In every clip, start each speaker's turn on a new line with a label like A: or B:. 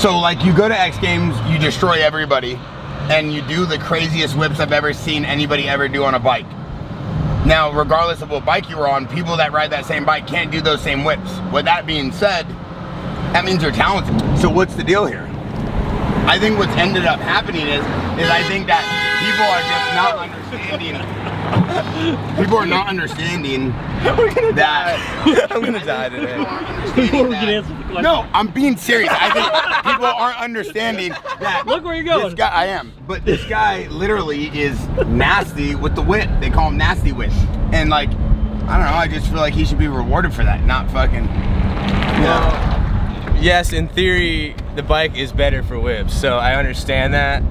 A: So like you go to X Games, you destroy everybody, and you do the craziest whips I've ever seen anybody ever do on a bike. Now, regardless of what bike you were on, people that ride that same bike can't do those same whips. With that being said, that means you're talented. So what's the deal here? I think what's ended up happening is I think that people are just not understanding. People are not understanding that.
B: I'm gonna die today.
C: Before we can answer the question.
A: No, I'm being serious. I think people aren't understanding that.
C: Look where you're going.
A: This guy, I am. But this guy literally is nasty with the whip. They call him Nasty Whip. And like, I don't know, I just feel like he should be rewarded for that, not fucking, you know.
B: Yes, in theory, the bike is better for whips, so I understand that.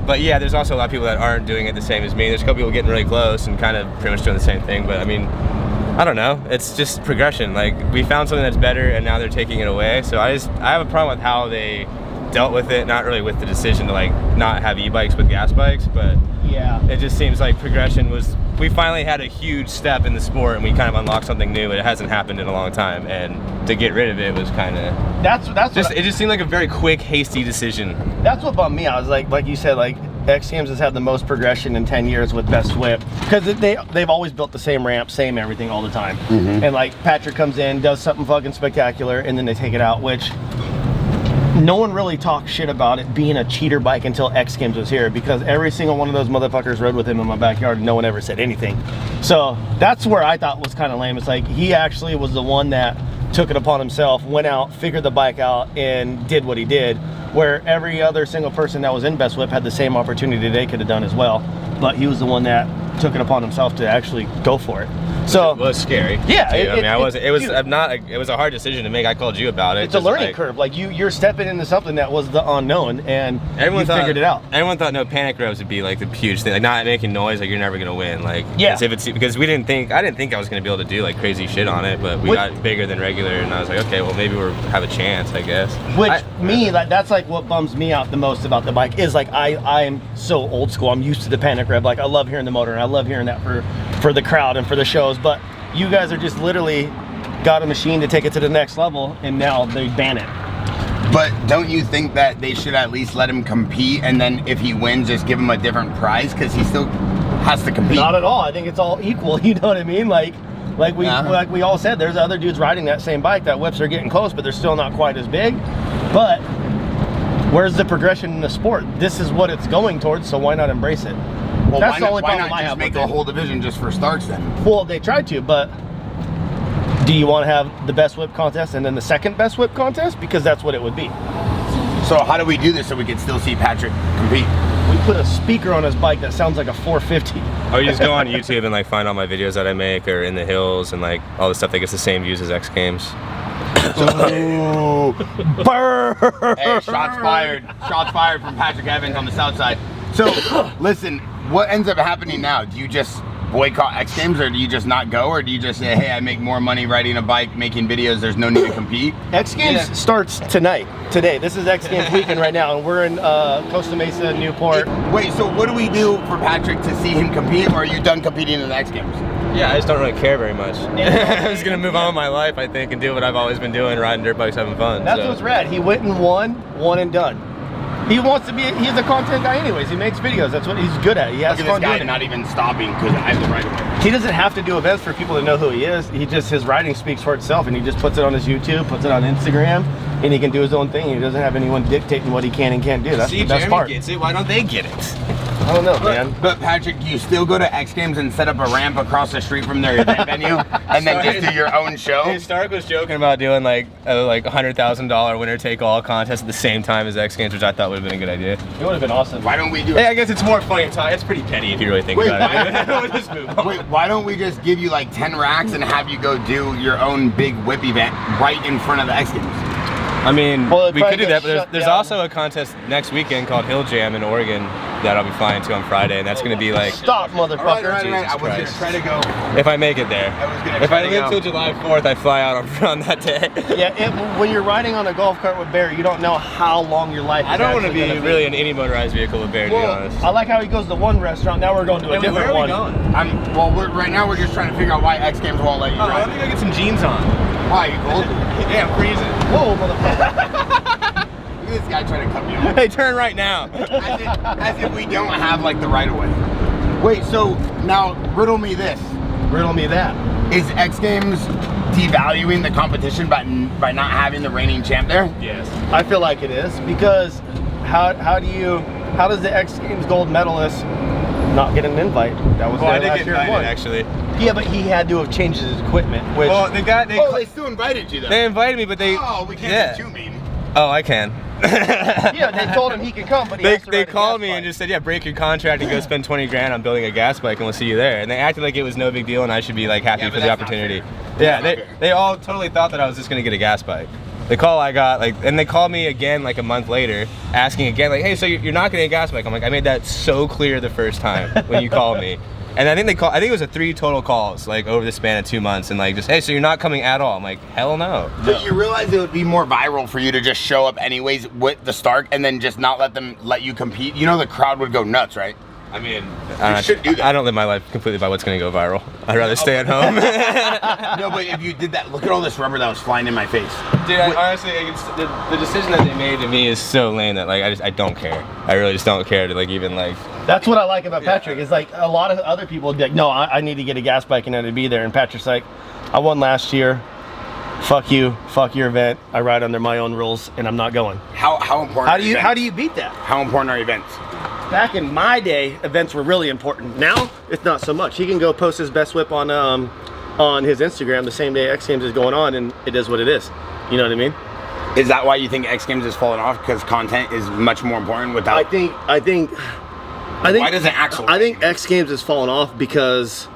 B: But yeah, there's also a lot of people that aren't doing it the same as me. There's a couple people getting really close and kind of pretty much doing the same thing, but I mean, I don't know. It's just progression. Like, we found something that's better and now they're taking it away. So I have a problem with how they dealt with it, not really with the decision to like not have e-bikes but gas bikes, but
C: yeah,
B: it just seems like progression was, we finally had a huge step in the sport and we kind of unlocked something new, but it hasn't happened in a long time, and to get rid of it was kind of, it just seemed like a very quick, hasty decision.
D: That's what bummed me out. I was like you said, like X Games has had the most progression in 10 years with best whip, because they've always built the same ramp, same everything all the time. And like Patrick comes in, does something fucking spectacular, and then they take it out, which no one really talked shit about it being a cheater bike until X Games was here, because every single one of those motherfuckers rode with him in my backyard and no one ever said anything. So that's where I thought was kind of lame. It's like he actually was the one that took it upon himself, went out, figured the bike out, and did what he did, where every other single person that was in Best Whip had the same opportunity they could have done as well, but he was the one that took it upon himself to actually go for it. So
B: it was scary.
D: Yeah,
B: it was a hard decision to make. I called you about it.
D: It's a learning curve. Like you're stepping into something that was the unknown, and everyone figured it out.
B: Everyone thought no panic revs would be like the huge thing, like not making noise, like you're never gonna win. Like,
D: yeah,
B: because I didn't think I was gonna be able to do like crazy shit on it, but we got bigger than regular, and I was like, okay, well maybe we'll have a chance, I guess.
D: That's like what bums me out the most about the bike is like I am so old school. I'm used to the panic rev. Like I love hearing the motor, and I love hearing that for the crowd and for the shows, but you guys are just literally got a machine to take it to the next level, and now they ban it.
A: But don't you think that they should at least let him compete, and then if he wins, just give him a different prize, because he still has to compete?
D: Not at all. I think it's all equal. You know what I mean? Like we all said, there's other dudes riding that same bike that whips are getting close, but they're still not quite as big. But where's the progression in the sport? This is what it's going towards, so why not embrace it?
A: Well,
D: that's the only
A: why
D: problem
A: not
D: I
A: just
D: have
A: make
D: with
A: a whole division just for starts then?
D: Well, they tried to, but do you want to have the best whip contest and then the second best whip contest? Because that's what it would be.
A: So how do we do this so we can still see Patrick compete?
D: We put a speaker on his bike that sounds like a 450.
B: Or you just go on YouTube and like find all my videos that I make, or in the hills, and like all the stuff that gets the same views as X Games.
A: Burr! Hey, shots fired. Shots fired from Patrick Evans on the south side. So, listen, what ends up happening now? Do you just boycott X Games, or do you just not go, or do you just say, hey, I make more money riding a bike, making videos, there's no need to compete?
D: X Games starts today. This is X Games weekend right now, and we're in Costa Mesa, Newport.
A: Wait, so what do we do for Patrick to see him compete, or are you done competing in the X Games?
B: Yeah, I just don't really care very much. I'm just gonna move on with my life, I think, and do what I've always been doing, riding dirt bikes, having fun.
D: That's what's rad. He went and won and done. He wants to be, he's a content guy anyways. He makes videos. That's what he's good at. He has
A: Look at
D: fun
A: this guy
D: doing it.
A: not even stopping because I have the right away.
D: He doesn't have to do events for people to know who he is. His riding speaks for itself, and he just puts it on his YouTube, puts it on Instagram, and he can do his own thing. He doesn't have anyone dictating what he can and can't do. That's the best part.
B: Gets it. Why don't they get it?
D: I don't know, man.
A: But Patrick, you still go to X Games and set up a ramp across the street from their event venue, and then just do your own show?
B: Stark was joking about doing like a $100,000 winner-take-all contest at the same time as X Games, which I thought would have been a good idea.
D: It would have been awesome.
A: Why don't we do it?
B: Hey, I guess it's more funny. It's pretty petty if you really think about it. We'll just move on.
A: Wait, why don't we just give you like 10 racks and have you go do your own big whip event right in front of the X Games?
B: I mean, we could do that, but there's
D: down.
B: Also a contest next weekend called Hill Jam in Oregon that I'll be flying to on Friday, and that's going to be like...
D: Stop, motherfucker.
A: Right. I was going to try to go.
B: If I make it there. If I live till July 4th, I fly out on that day.
D: Yeah, when you're riding on a golf cart with Bear, you don't know how long your life is.
B: I don't want to be really in any motorized vehicle with Bear, to be honest.
D: I like how he goes to one restaurant, now we're going to a different one.
B: Where are we
A: going? Right now we're just trying to figure out why X Games won't let you ride.
B: Let me go get some jeans on.
A: Why, you cold?
B: Yeah, I'm freezing.
D: Whoa, motherfucker.
B: Hey, turn right now.
A: As if we don't have like the right of way. Wait, so now riddle me this.
D: Riddle me that.
A: Is X Games devaluing the competition by not having the reigning champ there?
B: Yes.
D: I feel like it is, because how does the X Games gold medalist not get an invite? That was
B: Well, I
D: there
B: did
D: last
B: get
D: year and won.
B: invited, actually.
D: Yeah, but he had to have changed his equipment. Which,
B: Well,
A: They still invited you though.
B: they invited me, but they.
A: Oh, we can't
B: yeah.
A: be too mean.
B: Oh, I can.
D: yeah, they told him he could come, but he has to
B: They
D: ride a
B: called
D: gas
B: me and
D: bike.
B: just said, yeah, break your contract and go spend 20 grand on building a gas bike and we'll see you there. And they acted like it was no big deal and I should be like happy
A: Yeah,
B: for
A: but
B: the
A: that's not
B: opportunity.
A: fair.
B: Yeah,
A: That's not fair.
B: they all totally thought that I was just gonna get a gas bike. The call I got, and they called me again like a month later, asking again, like, hey, so you're not getting a gas bike? I'm like, I made that so clear the first time when you called me. And I think I think it was 3 total calls, like over the span of 2 months, and like just, hey, so you're not coming at all? I'm like, hell no.
A: So you realize it would be more viral for you to just show up anyways with the Stark and then just not let you compete? You know the crowd would go nuts, right?
B: I mean,
A: should do that.
B: I don't live my life completely by what's gonna go viral. I'd rather stay at home.
A: No, but if you did that, look at all this rubber that was flying in my face.
B: Dude, honestly, the decision that they made to me is so lame that like I don't care. I really just don't care to like even like.
D: That's what I like about Patrick. Is like a lot of other people would be like, no, I need to get a gas bike in order to be there. And Patrick's like, I won last year. Fuck you. Fuck your event. I ride under my own rules, and I'm not going.
A: How important?
D: How do you beat that?
A: How important are events?
D: Back in my day, events were really important. Now, it's not so much. He can go post his best whip on his Instagram the same day X Games is going on, and it is what it is. You know what I mean?
A: Is that why you think X Games is falling off? Because content is much more important without.
D: I think.
A: Why doesn't Axel?
D: I think X Games has fallen off because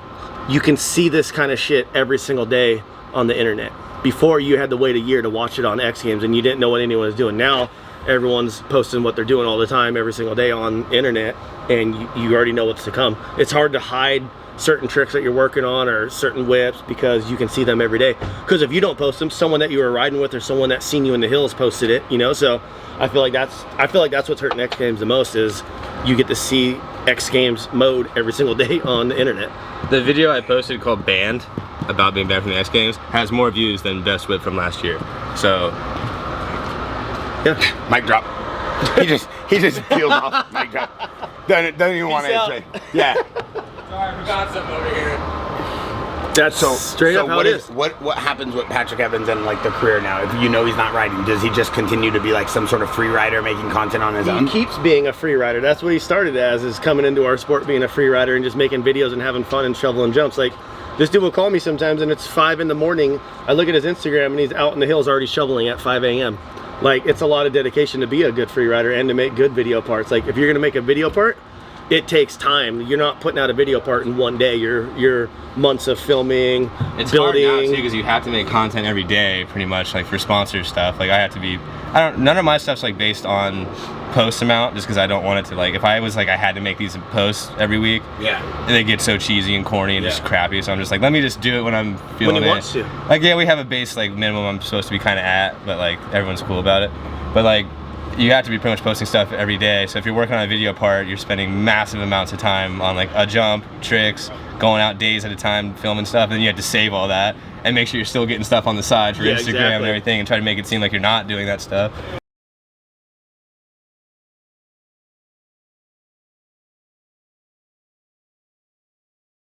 D: you can see this kind of shit every single day on the internet. Before, you had to wait a year to watch it on X Games, and you didn't know what anyone was doing. Now, everyone's posting what they're doing all the time, every single day on internet, and you already know what's to come. It's hard to hide certain tricks that you're working on or certain whips because you can see them every day. Because if you don't post them, someone that you were riding with or someone that's seen you in the hills posted it, you know. So I feel like that's what's hurting X Games the most is you get to see X Games mode every single day on the internet.
B: The video I posted called Banned, about being banned from the X Games, has more views than Best Whip from last year. So,
D: Yeah.
A: Mic drop. He just peeled off. Mic drop. Doesn't even want to say. Yeah.
B: sorry, I forgot something over here.
D: That's straight up how it is.
A: What happens with Patrick Evans and like the career now? If you know he's not riding, does he just continue to be like some sort of free rider making content on his own?
D: He keeps being a free rider. That's what he started as, is coming into our sport being a free rider and just making videos and having fun and shoveling jumps. Like, this dude will call me sometimes and it's 5 in the morning. I look at his Instagram and he's out in the hills already shoveling at 5 a.m. Like, it's a lot of dedication to be a good free rider and to make good video parts. Like, if you're gonna make a video part, it takes time. You're not putting out a video part in one day. You're months of filming,
B: It's
D: building.
B: hard now too because you have to make content every day, pretty much, like for sponsor stuff. Like I have to be, none of my stuff's like based on post amount, just because I don't want it to like. If I was like I had to make these posts every week,
A: Yeah.
B: they get so cheesy and corny and just crappy. So I'm just like, let me just do it when I'm feeling
D: When he
B: it.
D: wants to.
B: Like yeah, we have a base like minimum I'm supposed to be kind of at, but like everyone's cool about it. But like. You have to be pretty much posting stuff every day. So if you're working on a video part, you're spending massive amounts of time on like a jump, tricks, going out days at a time, filming stuff, and then you have to save all that and make sure you're still getting stuff on the side for Instagram and everything and try to make it seem like you're not doing that stuff.